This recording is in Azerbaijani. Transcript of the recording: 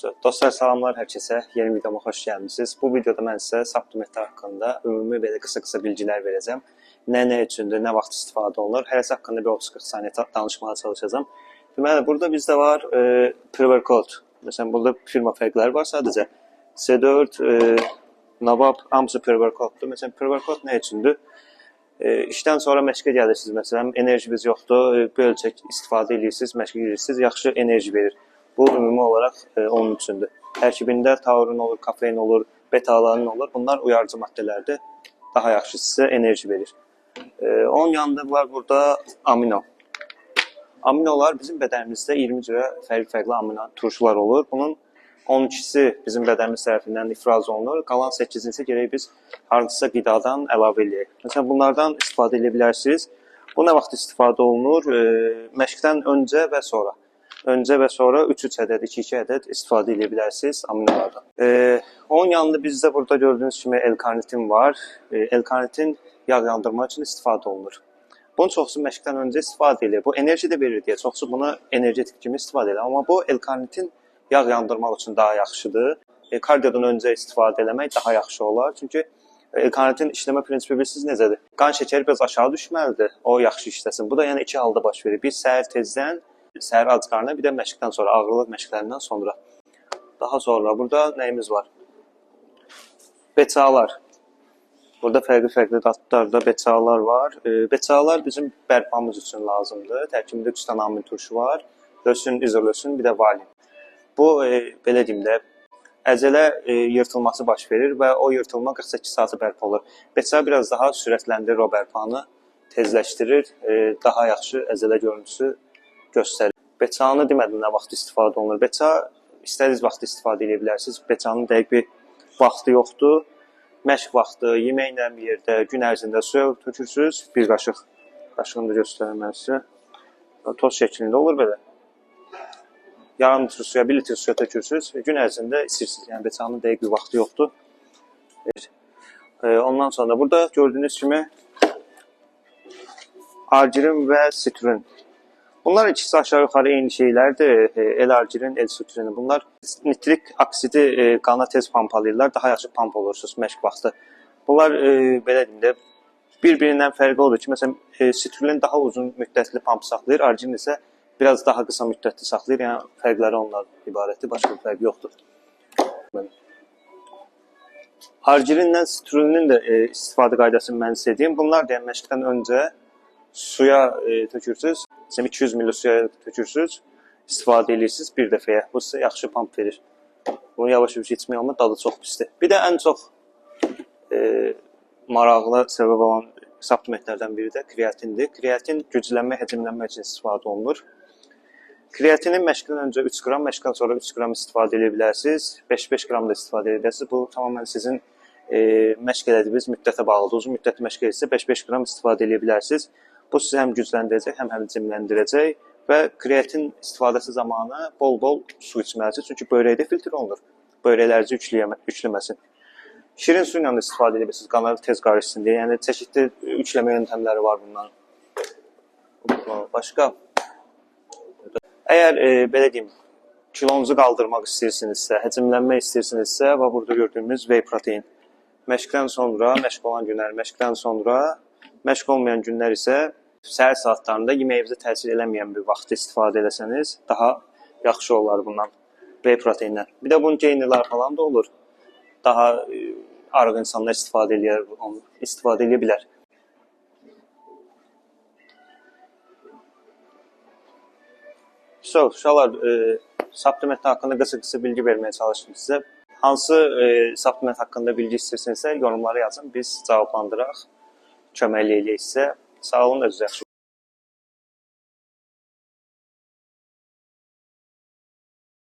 Dostlar salamlar hər kəsə. Yeni videoma xoş gəlmisiniz. Bu videoda mən sizə supplementlər haqqında ümumi belə qısa bilgilər verəcəm. Nə üçündür, nə vaxt istifadə olunur, hərəsi haqqında bir 30-40 saniyə danışmağa çalışacağam. Deməli, burada bizdə var pre-workout. Məsələn, burada firma fərqləri var sadəcə. C4, Nabab, hamısı pre-workoutdur. Məsələn, pre-workout nə üçündür? İşdən sonra məşqə gəlirsiniz, məsələn, enerjiniz yoxdur, bölcək istifadə edirsiniz, məşqə girirsiniz, yaxşı enerji verir. Bu ümumi olaraq onun üçündür. Tərkibində taurin olur, kafein olur, beta-alanin olur. Bunlar uyarıcı maddələrdir. Daha yaxşı sizə enerji verir. Onun yanında var burada amino. Aminolar bizim bədənimizdə 20 cürə fərqli amino turşular olur. Bunun 12-si bizim bədənimiz tərəfindən ifraz olunur. Qalan 8-in isə gərək biz hansısa qidadan əlavə edək. Məsələn, bunlardan istifadə edə bilərsiniz. Bu nə vaxt istifadə olunur? Məşqdən öncə və sonra. Öncə və sonra 3-3 ədəd, 2-2 ədəd istifadə edə bilərsiniz aminolardan. Onun yanında bizdə burada gördüyünüz kimi L-karnitin var. L-karnitin yağ yandırmaq üçün istifadə olunur. Bunun çoxsu məşqdən öncə istifadə edilir. Bu enerji də verir deyə çoxsu bunu energetik kimi istifadə edir. Amma bu L-karnitin yağ yandırmaq üçün daha yaxşıdır. Kardiodan öncə istifadə etmək daha yaxşı olar. Çünki L-karnitin işləmə prinsipi bilirsiniz necədir? Qan şəkəri biraz aşağı düşməlidir, o yaxşı işləsin. Bu da yəni iki halda baş verir. Bir səhər tezdən, səhər ac qarnına, bir də məşqdən sonra, ağırlıq məşqlərindən sonra. Daha sonra burada nəyimiz var? BCA-lar. Burada fərqli dadlarda BCA-lar var. BCA-lar bizim bərpamız üçün lazımdır. Tərkibində 3 dənə amin turşu var. Lösün, izolösün, bir də valin. Bu, belə deyim də, əcələ yırtılması baş verir və o yırtılma 48 saatı bərpa olur. BCA biraz daha sürətləndirir o bərpanı, tezləşdirir, daha yaxşı əcələ görüntüsü göstərir. BCA-nı demədim nə vaxt istifadə olunur. BCA istədiyiniz vaxt istifadə edə bilərsiniz. BCA-nın dəqiq bir vaxtı yoxdur. Məşq vaxtı, yeməklə bir yerdə, gün ərzində suya tökürsünüz. Bir qaşıq, qaşığını da göstərəm mən sizə. Toz şəklində olur belə. Yarım litr suya, 1 litr suya tökürsünüz. Gün ərzində içirsiniz. Yəni BCA-nın dəqiq bir vaxtı yoxdur. Ondan sonra burada gördüyünüz kimi argirin və sitrin. Bunlar ikisi aşağı-yuxarı eyni şeylərdir. L-argirin, L-sitrin. Bunlar nitrik oksidi qana tez pampalayırlar. Daha yaxşı pamp olursunuz məşq vaxtı. Bunlar, belə deyim də, bir-birindən fərqi odur ki, məsələn, sitrin daha uzun müddətli pamp saxlayır, argirin isə biraz daha qısa müddətli saxlayır. Yəni, fərqləri onlar ibarətdir, başqa bir fərq yoxdur. Argirinlə sitrinin də istifadə qaydasını mən sizə deyim. Bunlar deyəm, məşqdən öncə suya tökürsünüz. 200 ml suya tökürsünüz, istifadə edirsiniz bir dəfəyə. Bu sizə yaxşı pamp verir. Bunu yavaş-yavaş içmək olmur, dadı çox pisdir. Bir də ən çox maraqlı səbəb olan supplementlərdən biri də kreatindir. Kreatin güclənmə, həcmlənmə üçün istifadə olunur. Kreatinin məşqdən öncə 3 qram, məşqdən sonra 3 qram istifadə edə bilərsiniz. 5-5 qram da istifadə edə bilərsiniz. Bu tamamən sizin məşq elədiyiniz müddətə bağlıdır. Uzun müddətli məşq edirsə 5-5 qram istifadə edə bilərsiniz. Bu sizi həm gücləndirəcək, həm həcmləndirəcək və kreatin istifadəsi zamanı bol-bol su içməlisiniz. Çünki böyrəkdə filtr olunur. Böyrəklərinizi üçləməsin. Şirin su ilə istifadə edə bilirsiniz, qanları tez qarışsın deyə. Yəni, çeşidli üçləmə yöntəmləri var bunların. Başqa. Əgər, belə deyim, kilonuzu qaldırmaq istəyirsinizsə, həcmlənmək istəyirsinizsə, və burada gördüyümüz whey protein. Məşqdən sonra, məşq olan günlər, məşqdən sonra, məşq olmayan günlər isə səhər saatlarında yeməyinizə təsir eləməyən bir vaxtda istifadə eləsəniz, daha yaxşı olar bundan, whey proteindən. Bir də bunun geynilər falan da olur. Daha arıq insanlar istifadə edə bilər. Uşaqlar, supplement haqqında qısa bilgi verməyə çalışdım sizə. Hansı supplement haqqında bilgi istəyirsinizsə yorumlara yazın, biz cavablandıraq, köməkli eləyək sizə. Sağ olun, özünüz yaxşı.